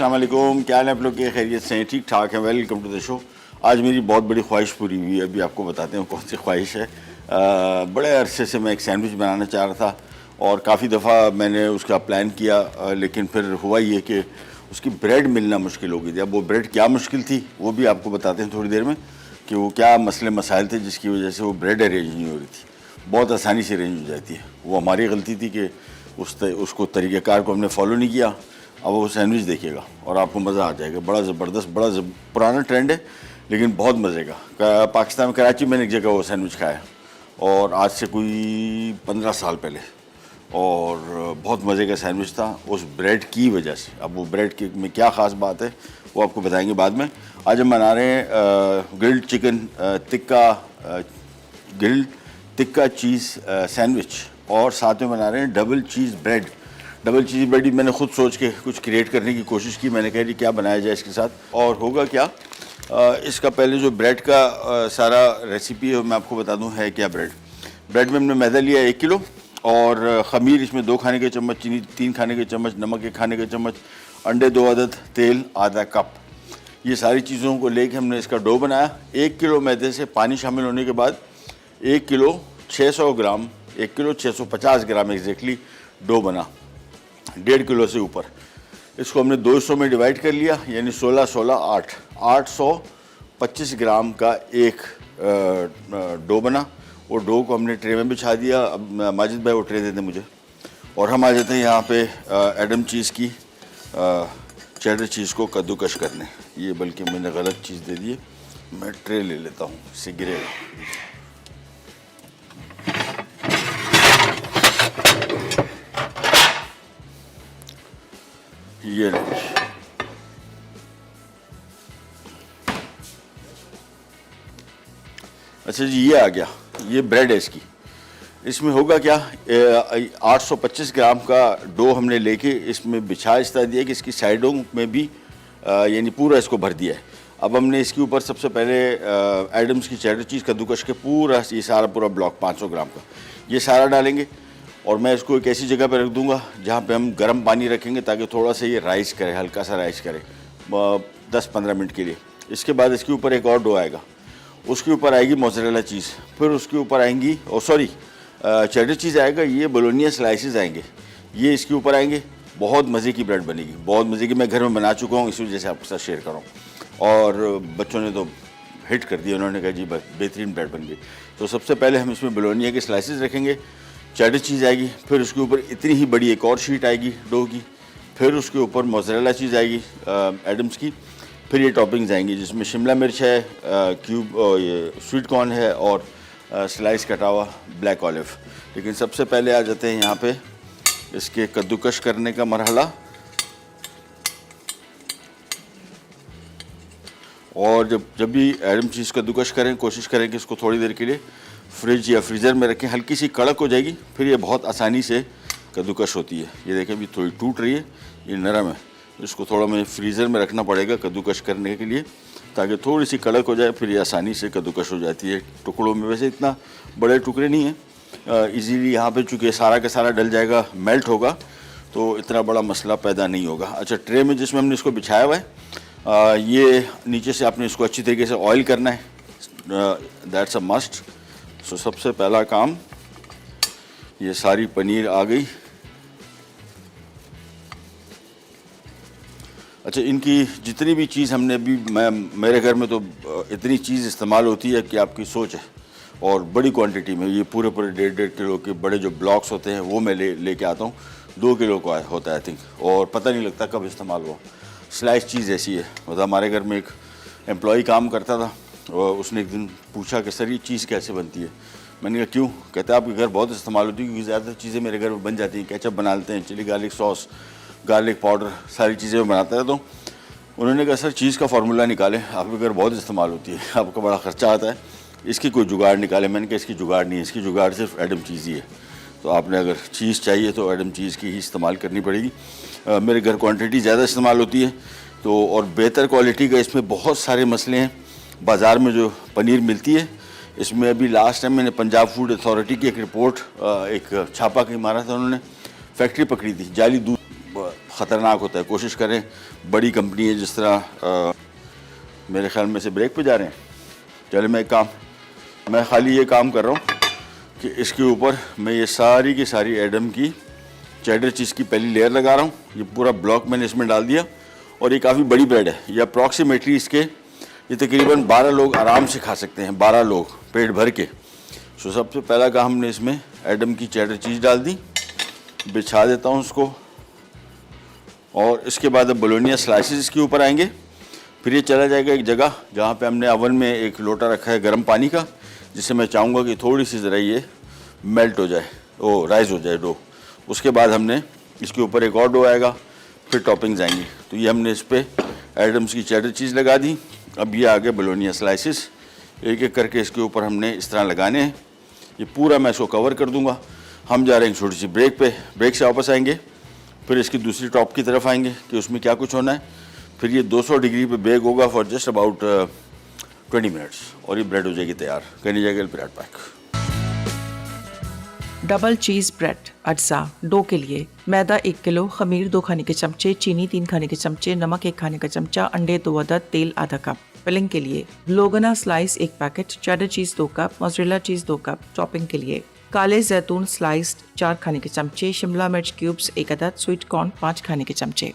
अस्सलाम वालेकुम, क्या हाल है आप लोग के? खैरियत से हैं? ठीक ठाक है। Welcome to the show. आज मेरी बहुत बड़ी ख्वाहिश पूरी हुई है। अभी आपको बताते हैं कौन सी ख्वाहिश है। बड़े अरसे से मैं एक सैंडविच बनाना चाह रहा था और काफ़ी दफ़ा मैंने उसका प्लान किया, लेकिन फिर हुआ ये कि उसकी ब्रेड मिलना मुश्किल हो गई थी। अब वो ब्रेड क्या मुश्किल थी वो भी आपको बताते हैं थोड़ी देर में कि वो क्या मसले मसाइल थे जिसकी वजह से वो ब्रेड अरेंज नहीं हो रही थी। बहुत आसानी से अरेंज हो जाती है। वो हमारी गलती थी कि उसको तरीक़ेकार को हमने फॉलो नहीं किया। अब वो सैंडविच देखिएगा और आपको मज़ा आ जाएगा। बड़ा ज़बरदस्त, पुराना ट्रेंड है लेकिन बहुत मज़े का। पाकिस्तान में कराची में एक जगह वो सैंडविच खाया और आज से कोई 15 साल पहले, और बहुत मज़े का सैंडविच था उस ब्रेड की वजह से। अब वो ब्रेड के में क्या ख़ास बात है वो आपको बताएंगे बाद में। आज हम बना रहे हैं grilled chicken tikka, grilled tikka चीज़ सैंडविच, और साथ में बना रहे हैं डबल चीज़ ब्रेड। डबल चीज़ ब्रेड मैंने खुद सोच के कुछ क्रिएट करने की कोशिश की। मैंने कहा जी क्या बनाया जाए इसके साथ, और होगा क्या। इसका पहले जो ब्रेड का सारा रेसिपी है मैं आपको बता दूं है क्या। ब्रेड में हमने मैदा लिया 1 किलो, और ख़मीर इसमें 2 खाने के चम्मच, चीनी 3 खाने के चम्मच, नमक 1 खाने के चम्मच, अंडे 2 अदद, तेल आधा कप। ये सारी चीज़ों को लेके हमने इसका डो बनाया। 1 किलो मैदे से पानी शामिल होने के बाद 1 किलो 600 ग्राम, 1 किलो 650 ग्राम एग्जैक्टली डो बना, 1.5 किलो से ऊपर। इसको हमने 2 हिस्सों में डिवाइड कर लिया, यानी 825 ग्राम का एक डो बना। वो डो को हमने ट्रे में बिछा दिया। अब माजिद भाई वो ट्रे दे दें मुझे, और हम आ जाते हैं यहाँ पे एडम चीज़ की चेडर चीज़ को कद्दूकश करने। ये बल्कि मैंने गलत चीज़ दे दी है, मैं ट्रे ले लेता हूँ, इससे गिरेगा। ये अच्छा जी, ये आ गया, ये ब्रेड है इसकी। इसमें होगा क्या, 825 ग्राम का डो हमने लेके इसमें बिछा इस तरह दिया कि इसकी साइडों में भी यानी पूरा इसको भर दिया है। अब हमने इसके ऊपर सबसे पहले एडम्स की चेडर चीज़ कद्दूकश के पूरा ये सारा पूरा ब्लॉक 500 ग्राम का ये सारा डालेंगे, और मैं इसको एक ऐसी जगह पर रख दूंगा जहाँ पे हम गर्म पानी रखेंगे ताकि थोड़ा सा ये राइस करे, हल्का सा राइस करे 10-15 मिनट के लिए। इसके बाद इसके ऊपर एक और डो आएगा, उसके ऊपर आएगी मोज़रेला चीज़, फिर उसके ऊपर आएंगी चेडर चीज़ आएगा, ये बोलोनिया स्लाइसेस आएंगे, ये इसके ऊपर आएंगे। बहुत मज़े की ब्रेड बनेगी, बहुत मज़े की। मैं घर में बना चुका हूँ, इस वजह से आपके साथ शेयर कर रहा हूँ, और बच्चों ने तो हिट कर दिया। उन्होंने कहा जी बस बेहतरीन ब्रेड बन गई। तो सबसे पहले हम इसमें बोलोनिया के स्लाइसेस रखेंगे, चेडर चीज़ आएगी, फिर उसके ऊपर इतनी ही बड़ी एक और शीट आएगी डो की, फिर उसके ऊपर मोज़रेला चीज़ आएगी एडम्स की, फिर ये टॉपिंग्स आएंगी जिसमें शिमला मिर्च है, क्यूब ये स्वीट कॉर्न है, और स्लाइस कटा हुआ ब्लैक ऑलिव। लेकिन सबसे पहले आ जाते हैं यहाँ पे इसके कद्दूकश करने का मरहला। और जब भी एडम चीज़ कद्दूकश करें, कोशिश करें कि इसको थोड़ी देर के लिए फ्रिज या फ्रीज़र में रखें, हल्की सी कड़क हो जाएगी, फिर ये बहुत आसानी से कद्दूकश होती है। ये देखें अभी थोड़ी टूट रही है, ये नरम है, इसको थोड़ा मुझे फ्रीज़र में रखना पड़ेगा कद्दूकश करने के लिए ताकि थोड़ी सी कड़क हो जाए, फिर ये आसानी से कद्दूकश हो जाती है टुकड़ों में। वैसे इतना बड़े टुकड़े नहीं हैं, इजीली यहाँ पे चूँकि सारा का सारा डल जाएगा, मेल्ट होगा, तो इतना बड़ा मसला पैदा नहीं होगा। अच्छा, ट्रे में जिसमें हमने इसको बिछाया हुआ है, ये नीचे से आपने इसको अच्छी तरीके से ऑयल करना है, दैट्स अ मस्ट। सो सबसे पहला काम, ये सारी पनीर आ गई। अच्छा, इनकी जितनी भी चीज़ हमने अभी, मेरे घर में तो इतनी चीज़ इस्तेमाल होती है कि आपकी सोच है, और बड़ी क्वांटिटी में। ये पूरे 1.5 किलो के बड़े जो ब्लॉक्स होते हैं वो मैं लेके आता हूँ। 2 किलो का होता है आई थिंक, और पता नहीं लगता कब इस्तेमाल हुआ। स्लाइस चीज़ ऐसी है, मतलब हमारे घर में एक एम्प्लॉई काम करता था, और उसने एक दिन पूछा कि सर ये चीज़ कैसे बनती है। मैंने कहा क्यों? कहता है आपके घर बहुत इस्तेमाल होती है, क्योंकि ज़्यादातर चीज़ें मेरे घर में बन जाती हैं। केचप बना लेते हैं, chilli garlic sauce, garlic powder, सारी चीज़ें मैं बनाता रहता हूँ। उन्होंने कहा सर चीज़ का फार्मूला निकालें, आपके घर बहुत इस्तेमाल होती है, आपका बड़ा ख़र्चा आता है, इसकी कोई जुगाड़ निकाले। मैंने कहा इसकी जुगाड़ नहीं है, इसकी जुगाड़ सिर्फ एडम चीज़ ही है। तो आपने अगर चीज़ चाहिए तो एडम चीज़ की ही इस्तेमाल करनी पड़ेगी। मेरे घर क्वांटिटी ज़्यादा इस्तेमाल होती है, तो और बेहतर क्वालिटी का इसमें बहुत सारे मसले हैं। बाज़ार में जो पनीर मिलती है, इसमें अभी लास्ट टाइम मैंने पंजाब फूड अथॉरिटी की एक रिपोर्ट, एक छापा कहीं मारा था उन्होंने, फैक्ट्री पकड़ी थी, जाली दूध ख़तरनाक होता है। कोशिश करें, बड़ी कंपनी है जिस तरह मेरे ख्याल में से ब्रेक पे जा रहे हैं। चले मैं खाली ये काम कर रहा हूँ कि इसके ऊपर मैं ये सारी की सारी एडम की चेडर चीज़ की पहली लेयर लगा रहा हूँ। ये पूरा ब्लॉक मैंने इसमें डाल दिया और ये काफ़ी बड़ी ब्रेड है। ये अप्रॉक्सीमेटली ये तकरीबन 12 लोग आराम से खा सकते हैं, 12 लोग पेट भर के। सो सबसे पहला काम हमने इसमें एडम की चेडर चीज़ डाल दी, बिछा देता हूँ उसको। और इसके बाद अब बोलोनिया स्लाइसेस इसके ऊपर आएंगे। फिर ये चला जाएगा एक जगह जहाँ पे हमने ओवन में एक लोटा रखा है गर्म पानी का, जिससे मैं चाहूँगा कि थोड़ी सी ज़रा ये मेल्ट हो जाए, राइज़ हो जाए डो। उसके बाद हमने इसके ऊपर एक और डो आएगा, फिर टॉपिंग्स आएंगी। तो ये हमने इस पर एडम्स की चेडर चीज़ लगा दी। अब ये आगे बोलोनिया स्लाइसेस एक एक करके इसके ऊपर हमने इस तरह लगाने हैं। ये पूरा मैं इसको कवर कर दूंगा। हम जा रहे हैं छोटी सी ब्रेक पे, ब्रेक से वापस आएंगे, फिर इसकी दूसरी टॉप की तरफ आएंगे कि उसमें क्या कुछ होना है। फिर ये 200 डिग्री पे बेक होगा फॉर जस्ट अबाउट 20 मिनट्स और ये ब्रेड हो जाएगी तैयार। करनी जाएगी ब्रेड पैक। डबल चीज़ ब्रेड अज्जा डो के लिए मैदा 1 किलो, खमीर 2 खाने के चमचे, चीनी 3 खाने के चमचे, नमक 1 खाने का चमचा, अंडे 2 अदद, तेल आधा कप। फिलिंग के लिए bologna slice 1 packet, cheddar cheese 2 cup, mozzarella cheese 2 cup. Topping के लिए काले जैतून स्लाइस्ड 4 खाने के चमचे, शिमला मिर्च क्यूब्स 1 अदद, स्वीट कॉर्न 5 खाने के चमचे।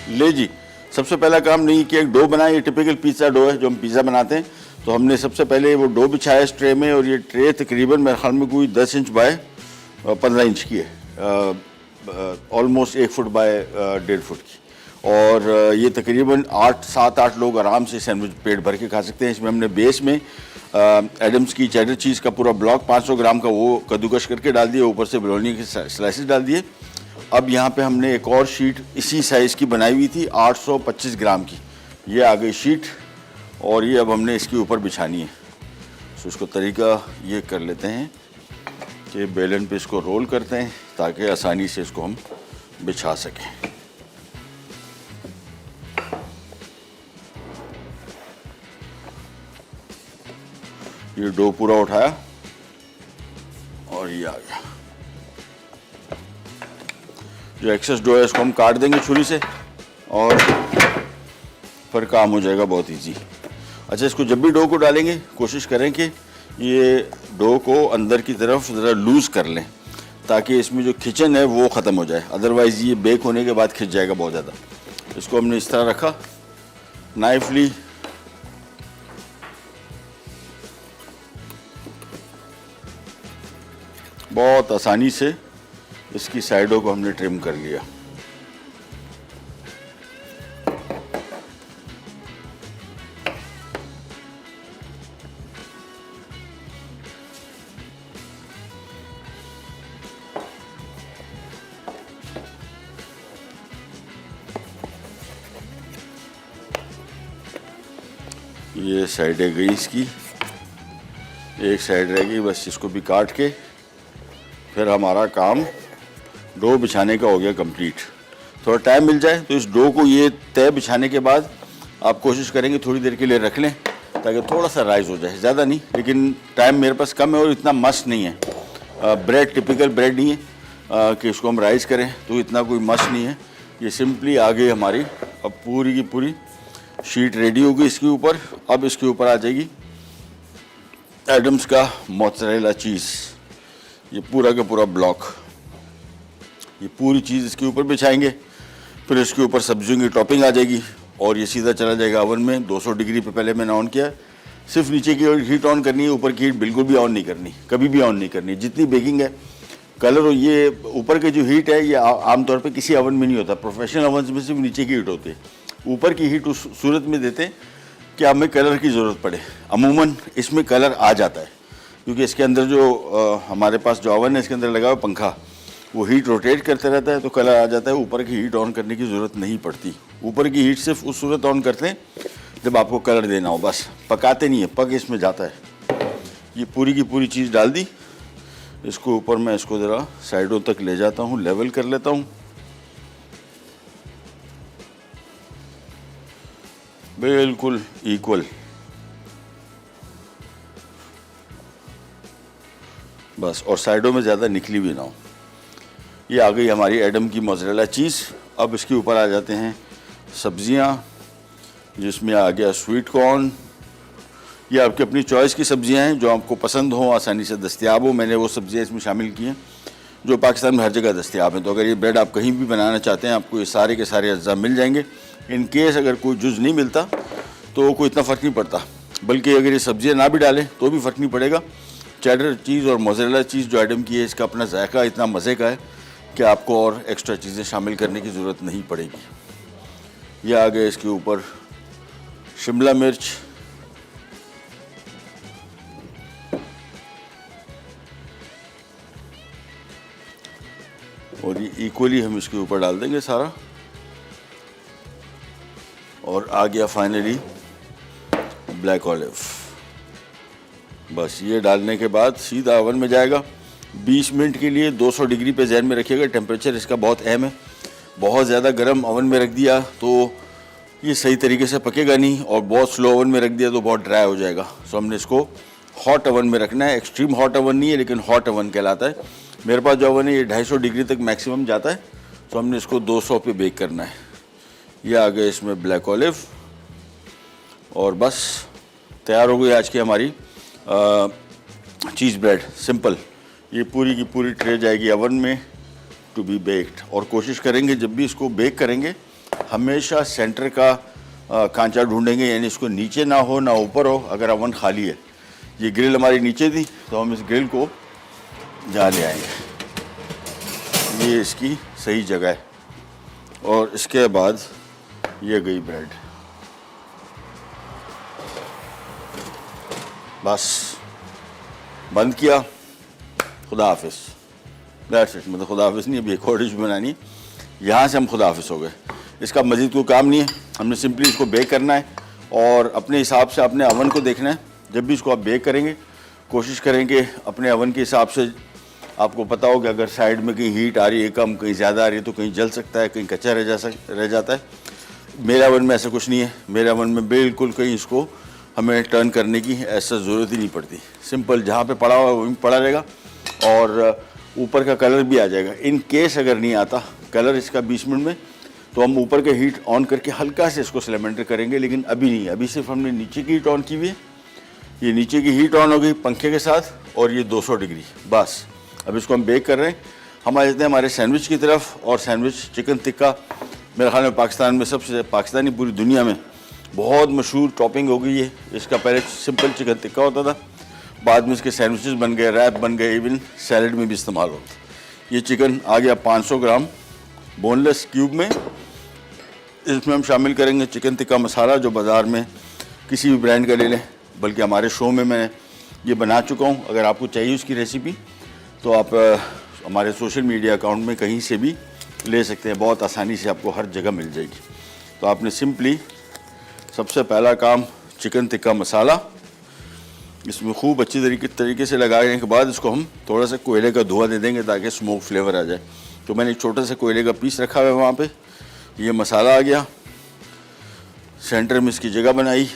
ले जी, सबसे पहला काम नहीं कि एक डो बनाए। ये टिपिकल पिज़्ज़ा डो है जो हम पिज़्ज़ा बनाते हैं। तो हमने सबसे पहले वो डो बिछाया इस ट्रे में, और ये ट्रे तकरीबन मेरे ख्याल में कोई 10 इंच बाय 15 इंच की है, ऑलमोस्ट 1 फुट बाय 1.5 फुट की। और ये तकरीबन 7-8 लोग आराम से सैंडविच पेट भर के खा सकते हैं। इसमें हमने बेस में एडम्स की चेडर चीज़ का पूरा ब्लॉक 500 ग्राम का वो कद्दूकश करके डाल दिया, ऊपर से बोलोनी के स्लाइसेस डाल दिए। अब यहाँ पे हमने एक और शीट इसी साइज़ की बनाई हुई थी 825 ग्राम की, ये आ गई शीट, और ये अब हमने इसके ऊपर बिछानी है। तो इसको तरीका ये कर लेते हैं कि बेलन पे इसको रोल करते हैं ताकि आसानी से इसको हम बिछा सकें। ये डो पूरा उठाया और ये आ गया। जो एक्सेस डो है इसको हम काट देंगे छुरी से और फिर काम हो जाएगा बहुत इजी। अच्छा, इसको जब भी डो को डालेंगे कोशिश करें कि ये डो को अंदर की तरफ ज़रा लूज़ कर लें ताकि इसमें जो खिंचन है वो ख़त्म हो जाए, अदरवाइज़ ये बेक होने के बाद खिंच जाएगा बहुत ज़्यादा। इसको हमने इस तरह रखा, नाइफ ली, बहुत आसानी से इसकी साइडों को हमने ट्रिम कर लिया। ये साइडें गई इसकी, एक साइड रह गई, बस इसको भी काट के फिर हमारा काम डो बिछाने का हो गया कंप्लीट। थोड़ा टाइम मिल जाए तो इस डो को ये तय बिछाने के बाद आप कोशिश करेंगे थोड़ी देर के लिए रख लें ताकि थोड़ा सा राइज हो जाए, ज़्यादा नहीं, लेकिन टाइम मेरे पास कम है और इतना मस्ट नहीं है। ब्रेड टिपिकल ब्रेड नहीं है कि इसको हम राइज करें, तो इतना कोई मस्ट नहीं है। ये सिंपली आगे हमारी अब पूरी की पूरी शीट रेडी होगी इसके ऊपर। अब इसके ऊपर आ जाएगी एडम्स का मोज़रेला चीज़, ये पूरा का पूरा ब्लॉक, ये पूरी चीज़ इसके ऊपर बिछाएंगे। फिर इसके ऊपर सब्जियों की टॉपिंग आ जाएगी और ये सीधा चला जाएगा ओवन में। 200 डिग्री पे पहले मैंने ऑन किया, सिर्फ नीचे की हीट ऑन करनी है, ऊपर की हीट बिल्कुल भी ऑन नहीं करनी, कभी भी ऑन नहीं करनी। जितनी बेकिंग है कलर, ये ऊपर की जो हीट है ये आमतौर पे किसी ओवन में नहीं होता, प्रोफेशनल ओवन में सिर्फ नीचे की हीट होती है। ऊपर की हीट उस सूरत में देते हैं कि हमें कलर की ज़रूरत पड़े। अमूमन इसमें कलर आ जाता है क्योंकि इसके अंदर जो हमारे पास जो ओवन है इसके अंदर लगा हुआ पंखा, वो हीट रोटेट करते रहता है तो कलर आ जाता है। ऊपर की हीट ऑन करने की ज़रूरत नहीं पड़ती। ऊपर की हीट सिर्फ उस सूरत ऑन करते हैं जब आपको कलर देना हो, बस पकाते नहीं है, पक इसमें जाता है। ये पूरी की पूरी चीज़ डाल दी। इसको ऊपर मैं इसको ज़रा साइडों तक ले जाता हूँ, लेवल कर लेता हूँ, बिल्कुल इक्वल। बस, और साइडों में ज़्यादा निकली भी ना हो। ये आ गई हमारी एडम की मोज़रेला चीज़ अब इसके ऊपर आ जाते हैं सब्जियां, जिसमें आ गया स्वीट कॉर्न। ये आपकी अपनी चॉइस की सब्जियां हैं, जो आपको पसंद हो, आसानी से दस्तयाब हो। मैंने वो सब्जियां इसमें शामिल की हैं जो पाकिस्तान में हर जगह दस्तयाब हैं। तो अगर ये ब्रेड आप कहीं भी बनाना चाहते हैं, आपको ये सारे के सारे अज्जा मिल जाएंगे। इन केस अगर कोई जुज़ नहीं मिलता तो कोई इतना फ़र्क नहीं पड़ता, बल्कि अगर ये सब्जियां ना भी डालें तो भी फ़र्क नहीं पड़ेगा। चेडर चीज़ और मोज़रेला चीज़ जो आइटम की है, इसका अपना जायका इतना मज़े का है कि आपको और एक्स्ट्रा चीज़ें शामिल करने की ज़रूरत नहीं पड़ेगी। यह आ गया इसके ऊपर शिमला मिर्च, और ये इक्वली हम इसके ऊपर डाल देंगे सारा। और आ गया फाइनली ब्लैक ऑलिव। बस ये डालने के बाद सीधा ओवन में जाएगा 20 मिनट के लिए। 200 डिग्री पे ज़हन में रखिएगा, टेम्परेचर इसका बहुत अहम है। बहुत ज़्यादा गर्म ओवन में रख दिया तो ये सही तरीके से पकेगा नहीं, और बहुत स्लो ओवन में रख दिया तो बहुत ड्राई हो जाएगा। सो हमने इसको हॉट ओवन में रखना है। एक्सट्रीम हॉट ओवन नहीं है, लेकिन हॉट ओवन कहलाता है। मेरे पास जो ओवन है ये 250 डिग्री तक मैक्सिमम जाता है। तो हमने इसको 200 पे बेक करना है। ये आ गया इसमें ब्लैक ऑलिव, और बस तैयार हो गई आज की हमारी चीज़ ब्रेड सिंपल। ये पूरी की पूरी ट्रे जाएगी ओवन में टू बी बेक्ड। और कोशिश करेंगे जब भी इसको बेक करेंगे हमेशा सेंटर का कांचा ढूंढेंगे, यानी इसको नीचे ना हो ना ऊपर हो अगर ओवन खाली है। ये ग्रिल हमारी नीचे थी तो हम इस ग्रिल को जहाँ ले आएंगे, ये इसकी सही जगह है। और इसके बाद ये गई ब्रेड। बस बंद किया, खुदा हाफिज़। That's it. मतलब खुदा हाफिज़ नहीं, अभी एक और डिश बनानी है, यहाँ से हम खुदा हाफिज़ हो गए। इसका मज़ीद कोई काम नहीं है, हमने सिंपली इसको बेक करना है और अपने हिसाब से अपने अवन को देखना है। जब भी इसको आप बेक करेंगे कोशिश करेंगे अपने अवन के हिसाब से। आपको पता हो कि अगर साइड में कहीं हीट आ रही है कम, कहीं ज़्यादा आ रही है तो कहीं जल सकता है, कहीं कच्चा रह जाता है। मेरे अवन में ऐसा कुछ नहीं है। मेरे अवन में बिल्कुल कहीं इसको हमें टर्न करने की ऐसा ज़रूरत ही नहीं पड़ती। सिंपल जहाँ पे पड़ा हुआ है वहीं पड़ा रहेगा, और ऊपर का कलर भी आ जाएगा। इन केस अगर नहीं आता कलर इसका 20 मिनट में, तो हम ऊपर के हीट ऑन करके हल्का से इसको सिलेमेंटर करेंगे, लेकिन अभी नहीं। अभी सिर्फ हमने नीचे की हीट ऑन की हुई है। ये नीचे की हीट ऑन हो गई पंखे के साथ, और ये 200 डिग्री। बस अब इसको हम बेक कर रहे हैं। हम आ जाते हैं हमारे सैंडविच की तरफ। और सैंडविच चिकन टिक्का मेरे ख्याल में पाकिस्तान में सबसे, पाकिस्तानी पूरी दुनिया में बहुत मशहूर टॉपिंग हो गई है। इसका पहले सिंपल चिकन टिक्का होता था, बाद में इसके सैंडविचेस बन गए, रैप बन गए, इवन सैलड में भी इस्तेमाल होता है। ये चिकन आ गया 500 ग्राम बोनलेस क्यूब में। इसमें हम शामिल करेंगे चिकन टिक्का मसाला, जो बाज़ार में किसी भी ब्रांड का ले लें, बल्कि हमारे शो में मैं ये बना चुका हूँ। अगर आपको चाहिए उसकी रेसिपी तो आप हमारे सोशल मीडिया अकाउंट में कहीं से भी ले सकते हैं, बहुत आसानी से आपको हर जगह मिल जाएगी। तो आपने सिंपली सबसे पहला काम चिकन टिक्का मसाला इसमें खूब अच्छी तरीके से लगाने के बाद इसको हम थोड़ा सा कोयले का धुआं दे देंगे ताकि स्मोक फ्लेवर आ जाए। तो मैंने एक छोटा सा कोयले का पीस रखा हुआ है वहाँ पे। ये मसाला आ गया, सेंटर में इसकी जगह बनाई,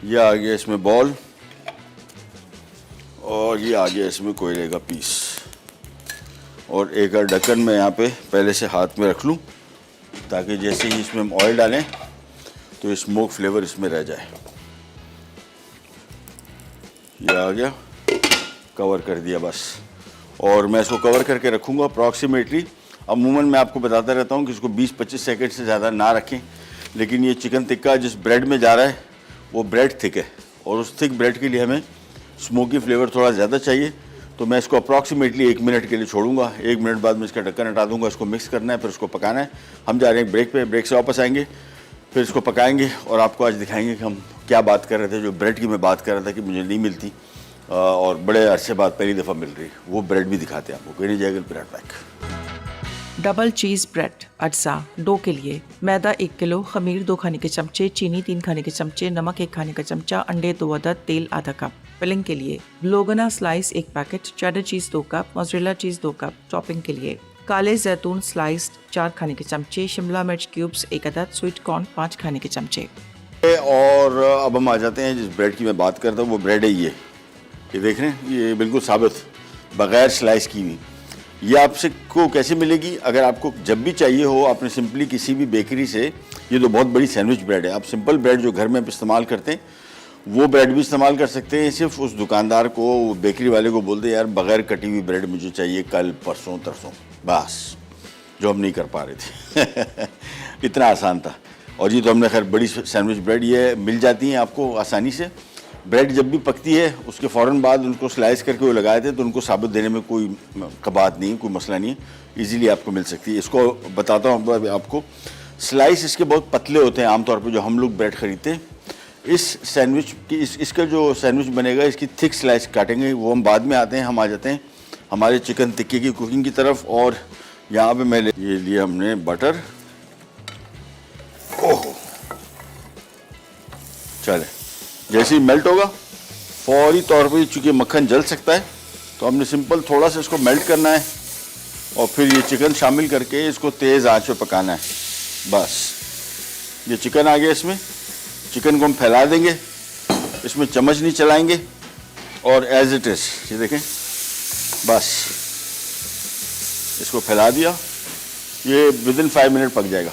यह आ गया इसमें बॉल, और ये आ गया इसमें कोयले का पीस। और एक और ढक्कन मैं यहाँ पे पहले से हाथ में रख लूँ ताकि जैसे ही इसमें हम ऑयल डालें तो ये स्मोक फ्लेवर इसमें रह जाए। ये आ गया, कवर कर दिया बस। और मैं इसको कवर करके रखूँगा अप्रॉक्सीमेटली। अमूमन मैं आपको बताता रहता हूँ कि इसको 20-25 सेकंड से ज़्यादा ना रखें, लेकिन ये चिकन टिक्का जिस ब्रेड में जा रहा है वो ब्रेड थिक है, और उस थिक ब्रेड के लिए हमें स्मोकी फ्लेवर थोड़ा ज़्यादा चाहिए। तो मैं इसको अप्रॉक्सीमेटली 1 मिनट के लिए छोड़ूंगा। 1 मिनट बाद मैं इसका ढक्कन हटा दूंगा। इसको मिक्स करना है, फिर इसको पकाना है। हम जा रहे हैं ब्रेक पे, ब्रेक से वापस आएंगे, फिर इसको पकाएंगे और आपको आज दिखाएंगे कि हम क्या बात कर रहे थे। जो ब्रेड की मैं बात कर रहा था कि मुझे नहीं मिलती और बड़े अरसे बाद पहली दफ़ा मिल रही, वो ब्रेड भी दिखाते हैं आपको। कहीं नहीं जाएगा ब्रेड पैक। डबल चीज़ ब्रेड अज्जा डो के लिए मैदा 1 किलो, खमीर 2 खाने के चमचे, चीनी 3 खाने के चमचे, नमक 1 खाने का चमचा, अंडे 2 अदद, तेल आधा कप। फिलिंग के लिए bologna slice 1 packet, cheddar cheese 2 cup, mozzarella cheese 2 cup. Topping के लिए काले जैतून स्लाइस्ड 4 खाने के चमचे, शिमला मिर्च क्यूब्स 1 अदद, स्वीट कॉर्न 5 खाने के चमचे। और अब हम आ जाते हैं जिस ब्रेड की मैं बात करता हूँ, वो ब्रेड है ये देख रहे हैं, ये बिल्कुल साबित बग़ैर स्लाइस की हुई। ये आपसे को कैसे मिलेगी? अगर आपको जब भी चाहिए हो, आपने सिंपली किसी भी बेकरी से, ये तो बहुत बड़ी सैंडविच ब्रेड है, आप सिंपल ब्रेड जो घर में आप इस्तेमाल करते हैं वो ब्रेड भी इस्तेमाल कर सकते हैं। सिर्फ उस दुकानदार को, बेकरी वाले को बोल दे यार बगैर कटी हुई ब्रेड मुझे चाहिए कल, परसों, तरसों, बस, जो हम नहीं कर पा रहे थे इतना आसान था। और ये तो हमने खैर बड़ी सैंडविच ब्रेड ये मिल जाती हैं आपको आसानी से। ब्रेड जब भी पकती है उसके फ़ौरन बाद उनको स्लाइस करके वो लगाए थे तो उनको साबित देने में कोई कबात नहीं, कोई मसला नहीं है, ईज़िली आपको मिल सकती है। इसको बताता हूँ आपको, स्लाइस इसके बहुत पतले होते हैं आमतौर पर जो हम लोग ब्रेड ख़रीदते हैं। इस सैंडविच की इसका जो सैंडविच बनेगा इसकी थिक स्लाइस काटेंगे, वो हम बाद में आते हैं। हम आ जाते हैं हमारे चिकन टिक्के की कुकिंग की तरफ। और यहाँ पे मैं ये लिया हमने बटर। ओहो, चले, जैसे ही मेल्ट होगा फौरी तौर पर, चूँकि मक्खन जल सकता है तो हमने सिंपल थोड़ा सा इसको मेल्ट करना है और फिर ये चिकन शामिल करके इसको तेज़ आंच पे पकाना है। बस ये चिकन आ गया, इसमें चिकन को हम फैला देंगे, इसमें चम्मच नहीं चलाएंगे और एज इट इज़ ये देखें, बस इसको फैला दिया, ये विदिन 5 मिनट पक जाएगा।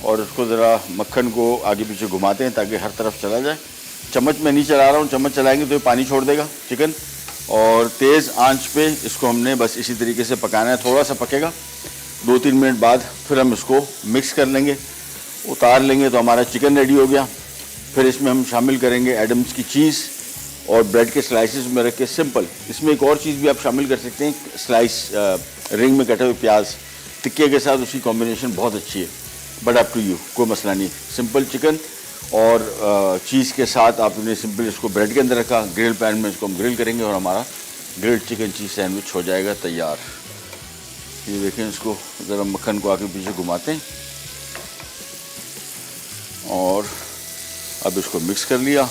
और उसको ज़रा मक्खन को आगे पीछे घुमाते हैं ताकि हर तरफ चला जाए। चम्मच में नहीं चला रहा हूँ, चम्मच चलाएंगे तो ये पानी छोड़ देगा चिकन। और तेज़ आंच पे इसको हमने बस इसी तरीके से पकाना है। थोड़ा सा पकेगा, 2-3 मिनट बाद फिर हम इसको मिक्स कर लेंगे, उतार लेंगे तो हमारा चिकन रेडी हो गया। फिर इसमें हम शामिल करेंगे एडम्स की चीज़ और ब्रेड के स्लाइसेस में रख के सिंपल। इसमें एक और चीज़ भी आप शामिल कर सकते हैं, स्लाइस रिंग में कटे हुए प्याज टिक्के के साथ, उसकी कॉम्बिनेशन बहुत अच्छी है। बट अप टू यू, कोई मसला नहीं। सिंपल चिकन और चीज़ के साथ आपने सिंपल इसको ब्रेड के अंदर रखा, ग्रिल पैन में इसको हम ग्रिल करेंगे और हमारा ग्रिल्ड चिकन चीज़ सैंडविच हो जाएगा तैयार। ये देखें, इसको ज़रा मक्खन को आगे पीछे घुमाते हैं और अब इसको मिक्स कर लिया।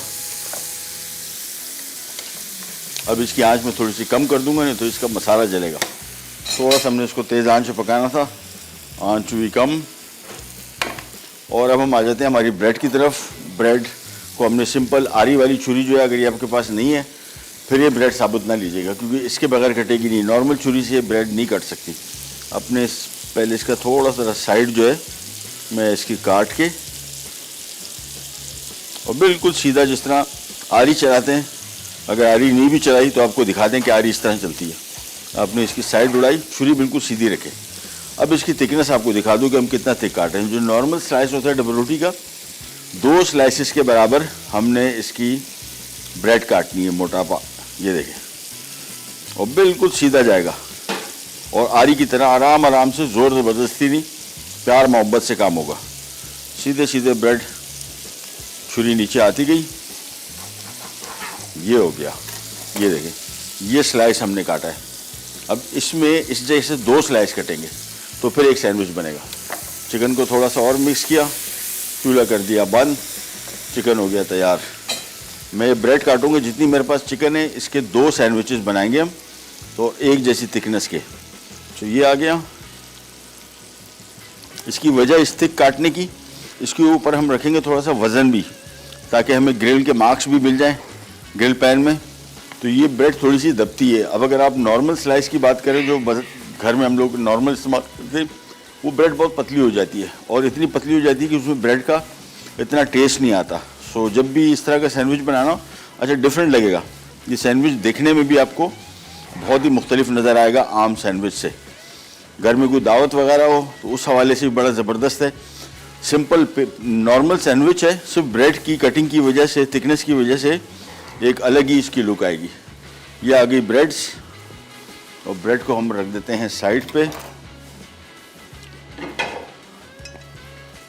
अब इसकी आंच में थोड़ी सी कम कर दूंगा, नहीं तो इसका मसाला जलेगा। थोड़ा सा हमने इसको तेज़ आंच पे पकाना था, आंच हुई कम। और अब हम आ जाते हैं हमारी ब्रेड की तरफ। ब्रेड को हमने सिंपल आरी वाली छुरी जो है, अगर ये आपके पास नहीं है फिर ये ब्रेड साबुत ना लीजिएगा क्योंकि इसके बगैर कटेगी नहीं। नॉर्मल छुरी से ये ब्रेड नहीं कट सकती। अपने पहले इसका थोड़ा सा साइड जो है मैं इसकी काट के और बिल्कुल सीधा, जिस तरह आरी चलाते हैं, अगर आरी नहीं भी चलाई तो आपको दिखा दें कि आरी इस तरह चलती है। आपने इसकी साइड उड़ाई, छुरी बिल्कुल सीधी रखें। अब इसकी थिकनेस आपको दिखा दूँ कि हम कितना थिक काटे हैं। जो नॉर्मल स्लाइस होता है डबल रोटी का, 2 स्लाइसेस के बराबर हमने इसकी ब्रेड काटनी है, मोटापा ये देखें, और बिल्कुल सीधा जाएगा और आरी की तरह आराम आराम से, ज़ोर ज़बरदस्ती नहीं, प्यार मोहब्बत से काम होगा। सीधे सीधे ब्रेड, छुरी नीचे आती गई, ये हो गया। ये देखें, ये स्लाइस हमने काटा है। अब इसमें इस जैसे 2 स्लाइस कटेंगे तो फिर एक सैंडविच बनेगा। चिकन को थोड़ा सा और मिक्स किया, चूल्हा कर दिया बंद, चिकन हो गया तैयार। मैं ये ब्रेड काटूंगा, जितनी मेरे पास चिकन है इसके 2 सैंडविचेस बनाएंगे हम, तो एक जैसी थिकनेस के। तो ये आ गया। इसकी वजह इस थिक काटने की, इसके ऊपर हम रखेंगे थोड़ा सा वज़न भी, ताकि हमें ग्रिल के मार्क्स भी मिल जाएं ग्रिल पैन में, तो ये ब्रेड थोड़ी सी दबती है। अब अगर आप नॉर्मल स्लाइस की बात करें जो घर में हम लोग नॉर्मल इस्तेमाल करते हैं, वो ब्रेड बहुत पतली हो जाती है और इतनी पतली हो जाती है कि उसमें ब्रेड का इतना टेस्ट नहीं आता। सो जब भी इस तरह का सैंडविच बनाना, अच्छा डिफरेंट लगेगा। ये सैंडविच देखने में भी आपको बहुत ही मुख्तलिफ नज़र आएगा आम सैंडविच से। घर में कोई दावत वगैरह हो तो उस हवाले से भी बड़ा ज़बरदस्त है। सिंपल नॉर्मल सैंडविच है, सिर्फ ब्रेड की कटिंग की वजह से, थिकनेस की वजह से एक अलग ही इसकी लुक आएगी। ये आ गई ब्रेड्स, और ब्रेड को हम रख देते हैं साइड पे।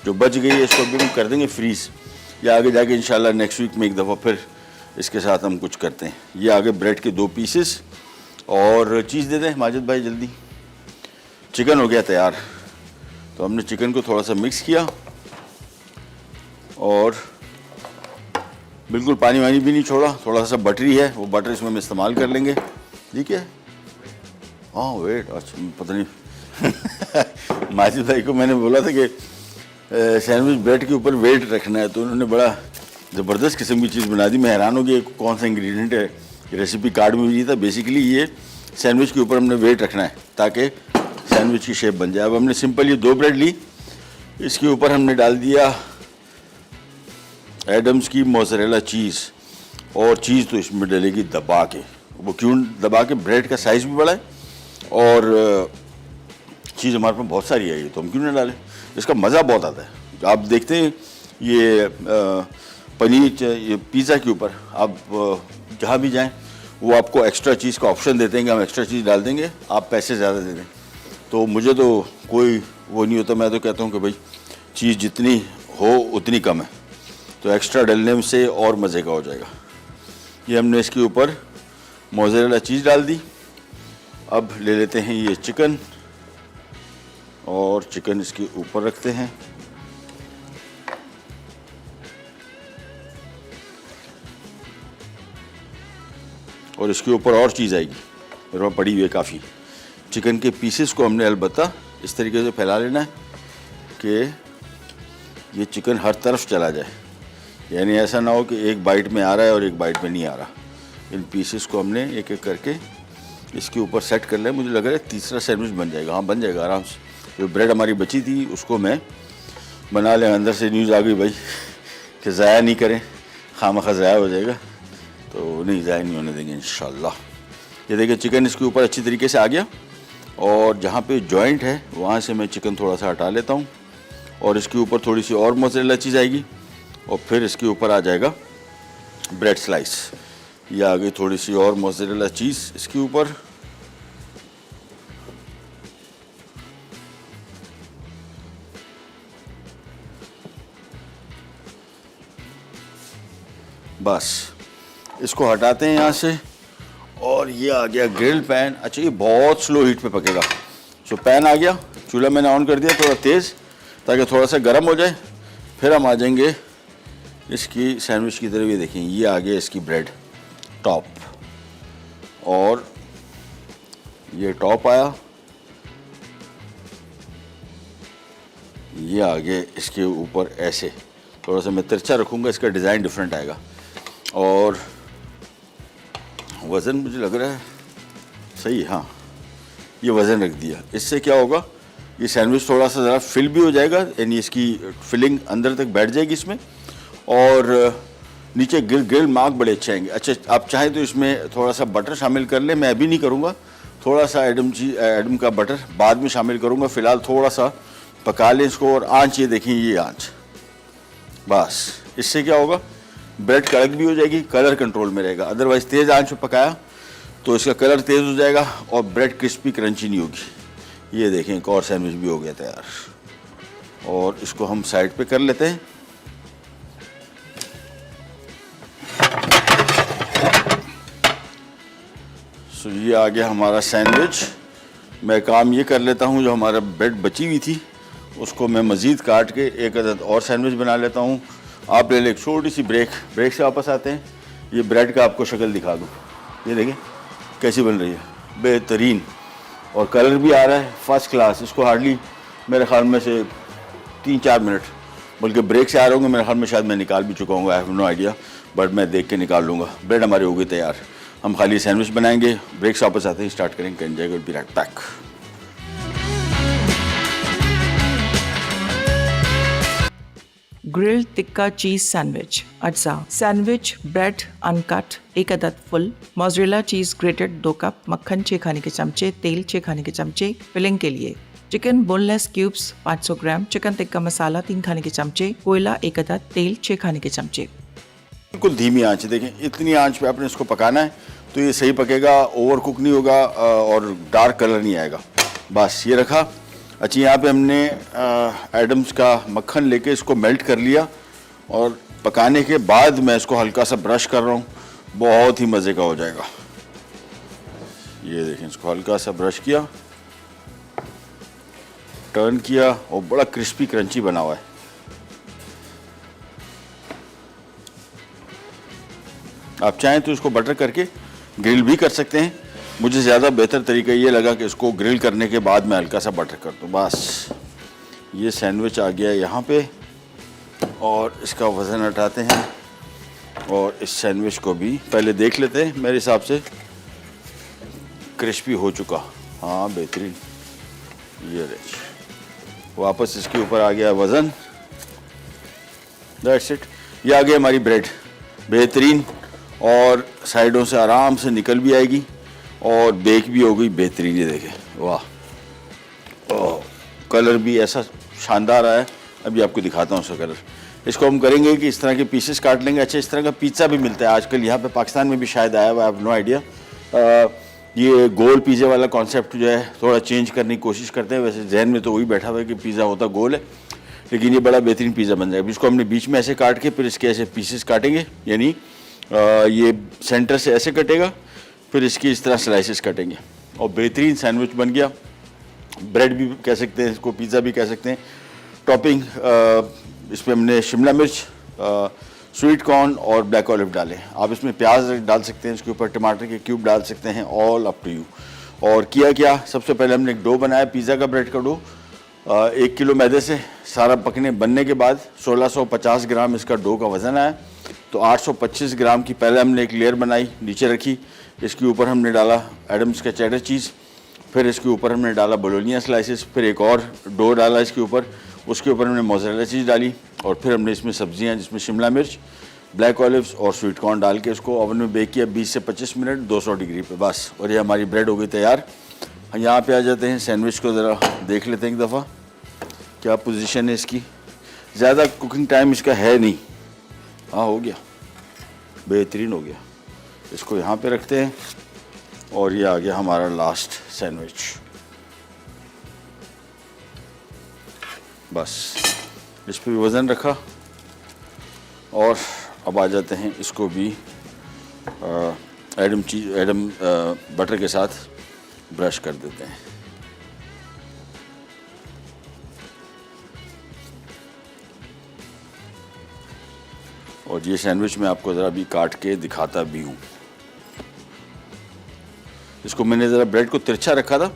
जो बच गई है इसको भी हम कर देंगे फ्रीज़, या आगे जाके इंशाल्लाह नेक्स्ट वीक में एक दफ़ा फिर इसके साथ हम कुछ करते हैं। ये आगे ब्रेड के 2 पीसेस, और चीज़ दे दें माजिद भाई जल्दी। चिकन हो गया तैयार। तो हमने चिकन को थोड़ा सा मिक्स किया और बिल्कुल पानी वानी भी नहीं छोड़ा, थोड़ा सा बटरी है, वो बटर इसमें हम इस्तेमाल कर लेंगे। ठीक है, हाँ वेट, अच्छा पता नहीं माजिद भाई को मैंने बोला था कि सैंडविच ब्रेड के ऊपर वेट रखना है, तो उन्होंने बड़ा ज़बरदस्त किस्म की चीज़ बना दी। मैं हैरान हो गया कौन सा इंग्रेडिएंट है, रेसिपी कार्ड में भी नहीं था। बेसिकली ये सैंडविच के ऊपर हमने वेट रखना है ताकि सैंडविच की शेप बन जाए। अब हमने सिंपल ये 2 ब्रेड ली, इसके ऊपर हमने डाल दिया एडम्स की मोज़रेला चीज़, और चीज़ तो इसमें डलेगी दबा के। वो क्यों दबा के? ब्रेड का साइज़ भी बड़ा है और चीज़ हमारे पास बहुत सारी है, ये तो हम क्यों ना डालें, इसका मज़ा बहुत आता है। आप देखते हैं ये पनीर, ये पिज़्ज़ा के ऊपर आप जहाँ भी जाएं वो आपको एक्स्ट्रा चीज़ का ऑप्शन देते हैं कि हम एक्स्ट्रा चीज़ डाल देंगे, आप पैसे ज़्यादा दे दें। तो मुझे तो कोई वो नहीं होता, मैं तो कहता हूँ कि भाई चीज़ जितनी हो उतनी कम है, तो एक्स्ट्रा डालने से और मज़े का हो जाएगा। ये हमने इसके ऊपर मोज़रेला चीज़ डाल दी। अब ले लेते हैं ये चिकन, और चिकन इसके ऊपर रखते हैं। और इसके ऊपर और चीज़ आएगी, मेरे पास पड़ी हुई है काफ़ी। चिकन के पीसेस को हमने अलबत्ता इस तरीके से फैला लेना है कि ये चिकन हर तरफ चला जाए, यानी ऐसा ना हो कि एक बाइट में आ रहा है और एक बाइट में नहीं आ रहा। इन पीसेस को हमने एक एक करके इसके ऊपर सेट कर लिया। मुझे लग रहा है तीसरा सैंडविच बन जाएगा। हाँ, बन जाएगा आराम से। जो ब्रेड हमारी बची थी उसको मैं बना लें। अंदर से न्यूज़ आ गई भाई कि ज़ाया नहीं करें, खामखा ज़ाया हो जाएगा, तो नहीं, ज़ाया नहीं होने देंगे इंशाल्लाह। ये देखिए चिकन इसके ऊपर अच्छी तरीके से आ गया, और जहाँ पे जॉइंट है वहाँ से मैं चिकन थोड़ा सा हटा लेता हूँ, और इसके ऊपर थोड़ी सी और मोज़रेला चीज़ आएगी, और फिर इसके ऊपर आ जाएगा ब्रेड स्लाइस। ये आ गई थोड़ी सी और मोज़रेला चीज़ इसके ऊपर। बस इसको हटाते हैं यहाँ से, और ये आ गया ग्रिल पैन। अच्छा, ये बहुत स्लो हीट पे पकेगा। सो पैन आ गया, चूल्हा मैंने ऑन कर दिया थोड़ा तेज़, ताकि थोड़ा सा गर्म हो जाए। फिर हम आ जाएंगे इसकी सैंडविच की तरफ। ये देखें, ये आ गया इसकी ब्रेड टॉप, और ये टॉप आया, ये आगे इसके ऊपर ऐसे थोड़ा सा मैं तिरछा रखूँगा, इसका डिज़ाइन डिफरेंट आएगा। और वज़न मुझे लग रहा है सही, हाँ ये वज़न रख दिया। इससे क्या होगा, ये सैंडविच थोड़ा सा ज़रा फिल भी हो जाएगा, यानी इसकी फिलिंग अंदर तक बैठ जाएगी इसमें, और नीचे ग्रिल मार्क बड़े अच्छे आएंगे। अच्छा, आप चाहें तो इसमें थोड़ा सा बटर शामिल कर लें, मैं अभी नहीं करूँगा। थोड़ा सा एडम का बटर बाद में शामिल करूँगा। फ़िलहाल थोड़ा सा पका लें इसको। और आँच ये देखें, ये आँच, बस इससे क्या होगा, ब्रेड कड़क भी हो जाएगी, कलर कंट्रोल में रहेगा। अदरवाइज़ तेज़ आंच पे पकाया तो इसका कलर तेज़ हो जाएगा और ब्रेड क्रिस्पी क्रंची नहीं होगी। ये देखें, एक और सैंडविच भी हो गया तैयार, और इसको हम साइड पे कर लेते हैं। सो ये आ गया हमारा सैंडविच। मैं काम ये कर लेता हूँ, जो हमारा ब्रेड बची हुई थी उसको मैं मज़ीद काट के एक अदद और सैंडविच बना लेता हूँ। आप ले लें एक छोटी सी ब्रेक से वापस आते हैं। ये ब्रेड का आपको शक्ल दिखा दूँ, ये देखें कैसी बन रही है, बेहतरीन, और कलर भी आ रहा है फर्स्ट क्लास। इसको हार्डली मेरे ख्याल में से 3-4 मिनट, बल्कि ब्रेक से आ रहा हूँ, मेरे ख्याल में शायद मैं निकाल भी चुका हूँ, I have no idea, but मैं देख के निकाल लूँगा। ब्रेड हमारी हो गई तैयार। हम खाली सैंडविच बनाएंगे, ब्रेक से वापस आते हैं, स्टार्ट करेंगे, enjoy will be right back. Grilled tikka cheese sandwich अज्जा। सैंडविच ब्रेड अनकट 1 अदद फुल, मोज़रेला चीज ग्रेटेड 2 कप, मक्खन 6 खाने के चमचे, तेल 6 खाने के चमचे। फिलिंग के लिए चिकन बोनलेस क्यूब्स 500 ग्राम, चिकन टिक्का मसाला 3 खाने के चमचे, कोयला 1 अदद, तेल 6 खाने के चमचे। बिल्कुल धीमी आंच, देखें इतनी आंच पे आपने इसको पकाना है तो ये सही पकेगा, ओवर कुक नहीं होगा और डार्क कलर नहीं आएगा। बस ये रखा। अच्छा, यहाँ पे हमने एडम्स का मक्खन लेके इसको मेल्ट कर लिया, और पकाने के बाद मैं इसको हल्का सा ब्रश कर रहा हूँ, बहुत ही मज़े का हो जाएगा। ये देखें, इसको हल्का सा ब्रश किया, टर्न किया, और बड़ा क्रिस्पी क्रंची बना हुआ है। आप चाहें तो इसको बटर करके ग्रिल भी कर सकते हैं। मुझे ज़्यादा बेहतर तरीका ये लगा कि इसको ग्रिल करने के बाद मैं हल्का सा बटर कर दूँ। बस ये सैंडविच आ गया यहाँ पे, और इसका वज़न हटाते हैं, और इस सैंडविच को भी पहले देख लेते हैं। मेरे हिसाब से क्रिस्पी हो चुका। हाँ बेहतरीन, ये रही। वापस इसके ऊपर आ गया वज़न। That's it. ये आ गई हमारी ब्रेड, बेहतरीन, और साइडों से आराम से निकल भी आएगी और बेक भी हो गई बेहतरीन। ये देखें, वाह, कलर भी ऐसा शानदार आया है। अभी आपको दिखाता हूँ उसका कलर। इसको हम करेंगे कि इस तरह के पीसेस काट लेंगे। अच्छा, इस तरह का पिज़्ज़ा भी मिलता है आजकल यहाँ पे, पाकिस्तान में भी शायद आया हुआ, आई हैव नो आइडिया। ये गोल पिज़्ज़े वाला कॉन्सेप्ट जो है थोड़ा चेंज करने की कोशिश करते हैं। वैसे जहन में तो वही बैठा हुआ है कि पिज़्ज़ा होता गोल है, लेकिन ये बड़ा बेहतरीन पिज़्ज़ा बन जाएगा। इसको हमने बीच में ऐसे काट के फिर इसके ऐसे पीसेस काटेंगे, यानी ये सेंटर से ऐसे कटेगा, फिर इसकी इस तरह स्लाइसेस कटेंगे और बेहतरीन सैंडविच बन गया। ब्रेड भी कह सकते हैं इसको, पिज़्ज़ा भी कह सकते हैं। टॉपिंग इस पर हमने शिमला मिर्च, स्वीट कॉर्न और ब्लैक ऑलिव डाले। आप इसमें प्याज डाल सकते हैं, इसके ऊपर टमाटर के क्यूब डाल सकते हैं, ऑल अप टू यू। और किया क्या, सबसे पहले हमने एक डो बनाया पिज़्ज़ा का, ब्रेड का डो। 1 किलो मैदे से सारा बनने के बाद 1650 ग्राम इसका डो का वज़न आया। तो 825 ग्राम की पहले हमने एक लेयर बनाई, नीचे रखी। इसके ऊपर हमने डाला एडम्स का चेडर चीज़, फिर इसके ऊपर हमने डाला बोलोनिया स्लाइसेस, फिर एक और डो डाला इसके ऊपर, उसके ऊपर हमने मोज़रेला चीज़ डाली, और फिर हमने इसमें सब्जियां जिसमें शिमला मिर्च, ब्लैक ऑलिव्स और स्वीट कॉर्न डाल के इसको ओवन में बेक किया 20 से 25 मिनट 200 डिग्री पे, बस। और ये हमारी ब्रेड हो गई तैयार। यहाँ पे आ जाते हैं, सैंडविच को ज़रा देख लेते हैं एक दफ़ा क्या पोजीशन है इसकी। ज़्यादा कुकिंग टाइम इसका है नहीं। हाँ, हो गया, बेहतरीन हो गया। इसको यहाँ पे रखते हैं और ये आ गया हमारा लास्ट सैंडविच, बस। इस पर भी वज़न रखा और अब आ जाते हैं, इसको भी एडम बटर के साथ ब्रश कर देते हैं। और ये सैंडविच मैं आपको ज़रा भी काट के दिखाता भी हूँ। इसको मैंने ज़रा ब्रेड को तिरछा रखा था,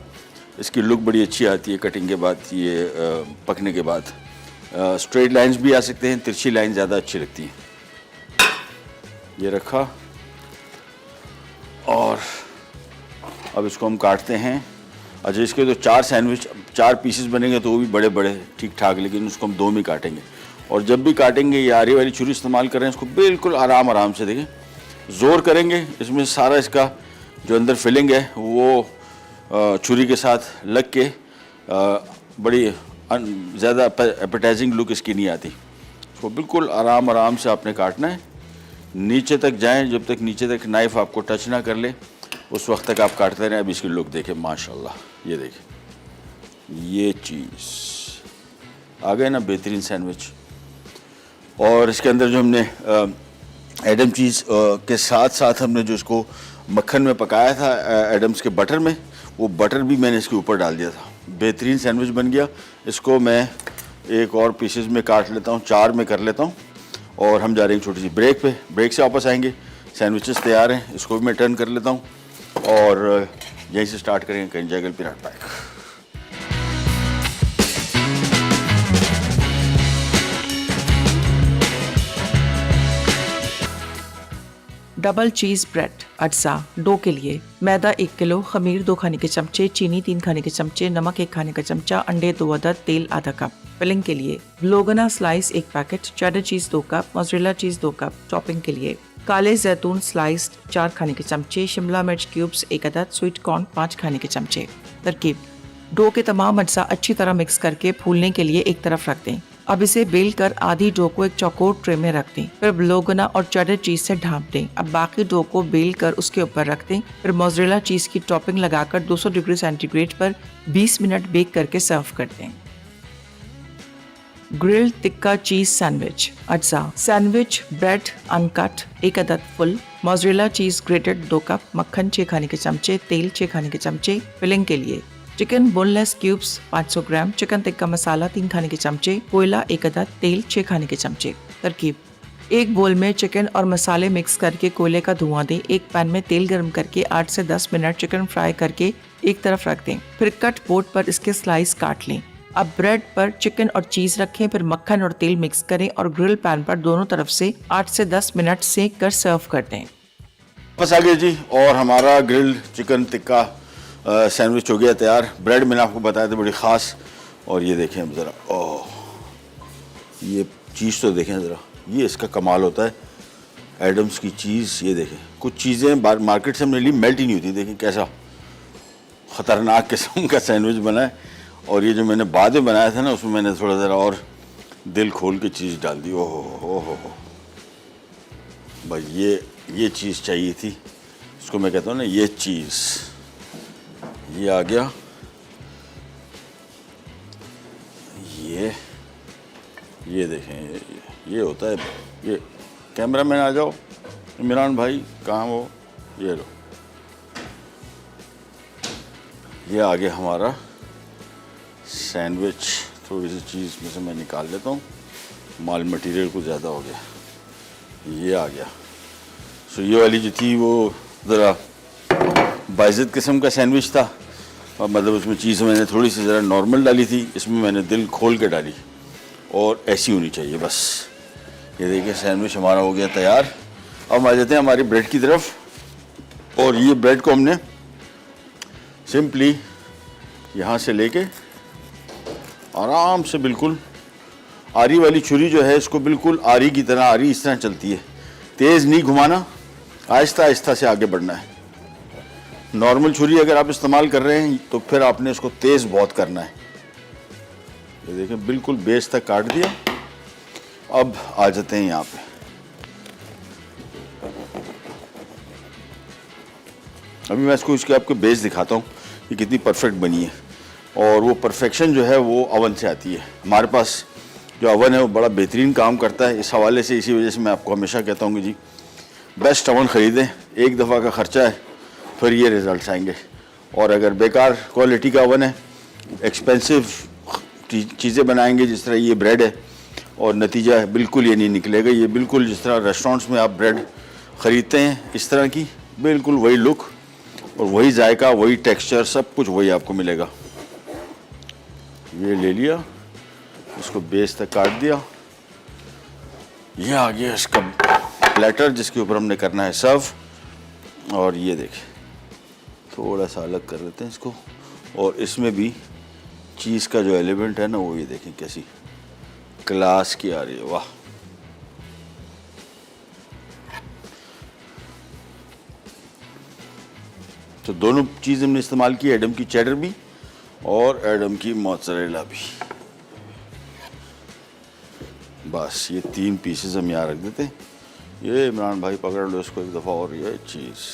इसकी लुक बड़ी अच्छी आती है कटिंग के बाद, ये पकने के बाद। स्ट्रेट लाइंस भी आ सकते हैं, तिरछी लाइन ज़्यादा अच्छी लगती हैं। ये रखा और अब इसको हम काटते हैं। अच्छा, इसके तो 4 पीसेस बनेंगे तो वो भी बड़े बड़े ठीक ठाक, लेकिन उसको हम 2 में काटेंगे। और जब भी काटेंगे ये आरी वाली छुरी इस्तेमाल कर रहे हैं, इसको बिल्कुल आराम से देखें, ज़ोर करेंगे, इसमें सारा इसका जो अंदर फिलिंग है वो छुरी के साथ लग के बड़ी ज़्यादा एपेटाइजिंग लुक इसकी नहीं आती। इसको बिल्कुल आराम से आपने काटना है, नीचे तक जाएं, जब तक नीचे तक नाइफ़ आपको टच ना कर ले उस वक्त तक आप काटते रहें। अब इसकी लुक देखें, माशाल्लाह, ये देखें, ये चीज़ आ गए ना, बेहतरीन सैंडविच। और इसके अंदर जो हमने एडम चीज़ के साथ हमने जो इसको मक्खन में पकाया था, एडम्स के बटर में, वो बटर भी मैंने इसके ऊपर डाल दिया था। बेहतरीन सैंडविच बन गया। इसको मैं एक और पीसेस में काट लेता हूँ, 4 में कर लेता हूँ, और हम जा रहे हैं छोटी सी ब्रेक पे। ब्रेक से वापस आएंगे, सैंडविचेस तैयार हैं, इसको भी मैं टर्न कर लेता हूँ और यहीं से स्टार्ट करेंगे कहीं जगल पिराट पैक। डबल चीज़ ब्रेड अज्जा डो के लिए मैदा 1 किलो, खमीर 2 खाने के चमचे, चीनी 3 खाने के चमचे, नमक 1 खाने का चमचा, अंडे 2 अदद, तेल आधा कप। फिलिंग के लिए bologna slice 1 packet, cheddar cheese 2 cup, mozzarella cheese 2 cup. Topping के लिए काले जैतून स्लाइस्ड 4 खाने के चमचे, शिमला मिर्च क्यूब्स 1 अदद, स्वीट कॉर्न 5 खाने के चमचे। तरकीब: डो के तमाम अज्जा अच्छी तरह मिक्स करके फूलने के लिए एक तरफ रख दें। अब इसे बेल कर आधी डो को एक चौकोर ट्रे में रख दें, फिर ब्लोगना और चेडर चीज से ढांप दें। अब बाकी डो को बेल कर उसके ऊपर रख दें, फिर मोज़रेला चीज की टॉपिंग लगाकर 200 डिग्री सेंटीग्रेड पर 20 मिनट बेक करके सर्व कर दें। ग्रिल्ड टिक्का चीज सैंडविच अज्जा सैंडविच ब्रेड अनकट 1 अदद फुल, मोज़रेला चीज ग्रेटेड 2 कप, मक्खन 6 खाने के चमचे, तेल 6 खाने के चमचे। फिलिंग के लिए चिकन बोनलेस क्यूब्स 500 ग्राम, चिकन टिक्का मसाला 3 खाने के चमचे, कोयला 1 अदद, तेल 6 खाने के चमचे। तरकीब: एक बोल में चिकन और मसाले मिक्स करके कोयले का धुआं दें। एक पैन में तेल गर्म करके 8 से 10 मिनट चिकन फ्राई करके एक तरफ रख दें, फिर कट बोर्ड पर इसके स्लाइस काट लें। अब ब्रेड पर चिकन और चीज रखें, फिर मक्खन और तेल मिक्स करें और ग्रिल पैन पर दोनों तरफ से 8 से 10 मिनट सेक कर सर्व कर दें। वापस आ गए जी, और हमारा ग्रिल्ड चिकन टिक्का सैंडविच हो गया तैयार। ब्रेड मैंने आपको बताया था बड़ी ख़ास। और ये देखें अब ज़रा, ओह ये चीज़ तो देखें ज़रा, ये इसका कमाल होता है एडम्स की चीज़। ये देखें, कुछ चीज़ें मार्केट से हमने ली मेल्ट ही नहीं होती। देखें कैसा ख़तरनाक किस्म का सैंडविच बना है। और ये जो मैंने बाद में बनाया था ना, उसमें मैंने थोड़ा ज़रा और दिल खोल के चीज़ डाल दी। ओह हो बस ये चीज़ चाहिए थी, इसको मैं कहता हूँ ना ये चीज़। ये आ गया, ये देखें, ये होता है। ये कैमरा मैन आ जाओ, इमरान भाई कहाँ हो, ये लो, ये आ गया हमारा सैंडविच। थोड़ी सी चीज़ में से मैं निकाल लेता हूँ, माल मटेरियल कुछ ज़्यादा हो गया। ये आ गया। सो ये वाली जो थी वो ज़रा बाइज़्ज़त किस्म का सैंडविच था, और मतलब उसमें चीज़ मैंने थोड़ी सी ज़रा नॉर्मल डाली थी, इसमें मैंने दिल खोल के डाली। और ऐसी होनी चाहिए बस। ये देखिए सैंडविच हमारा हो गया तैयार। अब आ जाते हैं हमारी ब्रेड की तरफ। और ये ब्रेड को हमने सिंपली यहाँ से लेके आराम से, बिल्कुल आरी वाली छुरी जो है इसको बिल्कुल आरी की तरह, आरी इस तरह चलती है, तेज़ नहीं घुमाना, आहिस्ता आहिस्ता से आगे बढ़ना है। नॉर्मल छुरी अगर आप इस्तेमाल कर रहे हैं तो फिर आपने इसको तेज़ बहुत करना है। ये देखें बिल्कुल बेस तक काट दिया। अब आ जाते हैं यहाँ पे। अभी मैं इसको इसके आपको बेस दिखाता हूँ कि कितनी परफेक्ट बनी है। और वो परफेक्शन जो है वो अवन से आती है। हमारे पास जो अवन है वो बड़ा बेहतरीन काम करता है। इस हवाले से, इसी वजह से मैं आपको हमेशा कहता हूँ कि जी बेस्ट अवन ख़रीदें, एक दफ़ा का ख़र्चा है, फिर ये रिज़ल्ट आएंगे। और अगर बेकार क्वालिटी का अवन है, एक्सपेंसिव चीज़ें बनाएंगे जिस तरह ये ब्रेड है, और नतीजा बिल्कुल ये नहीं निकलेगा। ये बिल्कुल जिस तरह रेस्टोरेंट्स में आप ब्रेड ख़रीदते हैं इस तरह की, बिल्कुल वही लुक और वही जायका, वही टेक्सचर, सब कुछ वही आपको मिलेगा। ये ले लिया, इसको बेस तक काट दिया। ये आ गया इसका प्लेटर जिसके ऊपर हमने करना है सर्व। और ये देखें, थोड़ा सा अलग कर लेते हैं इसको। और इसमें भी चीज़ का जो एलिमेंट है ना, वो ये देखें कैसी क्लास की आ रही है, वाह। तो दोनों चीज़ हमने इस्तेमाल की, एडम की चेडर भी और एडम की मोज़रेला भी। बस ये 3 पीसेस हम यहाँ रख देते हैं। ये इमरान भाई पकड़ लो इसको एक दफ़ा, और ये चीज़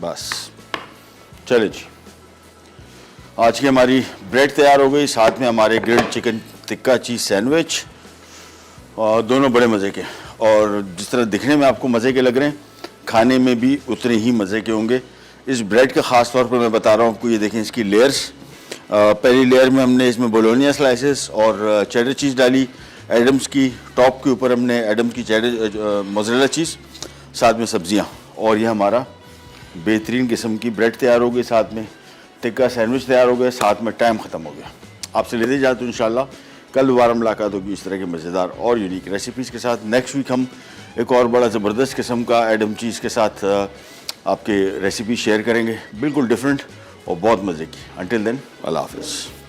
बस। चले जी, आज की हमारी ब्रेड तैयार हो गई, साथ में हमारे ग्रिल्ड चिकन टिक्का चीज़ सैंडविच, और दोनों बड़े मज़े के। और जिस तरह दिखने में आपको मज़े के लग रहे हैं, खाने में भी उतने ही मज़े के होंगे। इस ब्रेड का ख़ास तौर पर मैं बता रहा हूँ आपको, ये देखें इसकी लेयर्स। पहली लेयर में हमने इसमें बोलोनिया स्लाइसेस और चेडर चीज़ डाली एडम्स की। टॉप के ऊपर हमने एडम्स की चेडर मोज़रेला चीज़, साथ में सब्जियाँ। और ये हमारा बेहतरीन किस्म की ब्रेड तैयार हो गई, साथ में टिक्का सैंडविच तैयार हो गया, साथ में टाइम ख़त्म हो गया। आपसे लेते जाते हूँ इंशाल्लाह कल दोबारा मुलाकात होगी इस तरह के मज़ेदार और यूनिक रेसिपीज़ के साथ। नेक्स्ट वीक हम एक और बड़ा ज़बरदस्त किस्म का एडम चीज़ के साथ आपके रेसिपी शेयर करेंगे, बिल्कुल डिफरेंट और बहुत मज़े की। अंटिल देन, अल्लाह हाफ़िज़।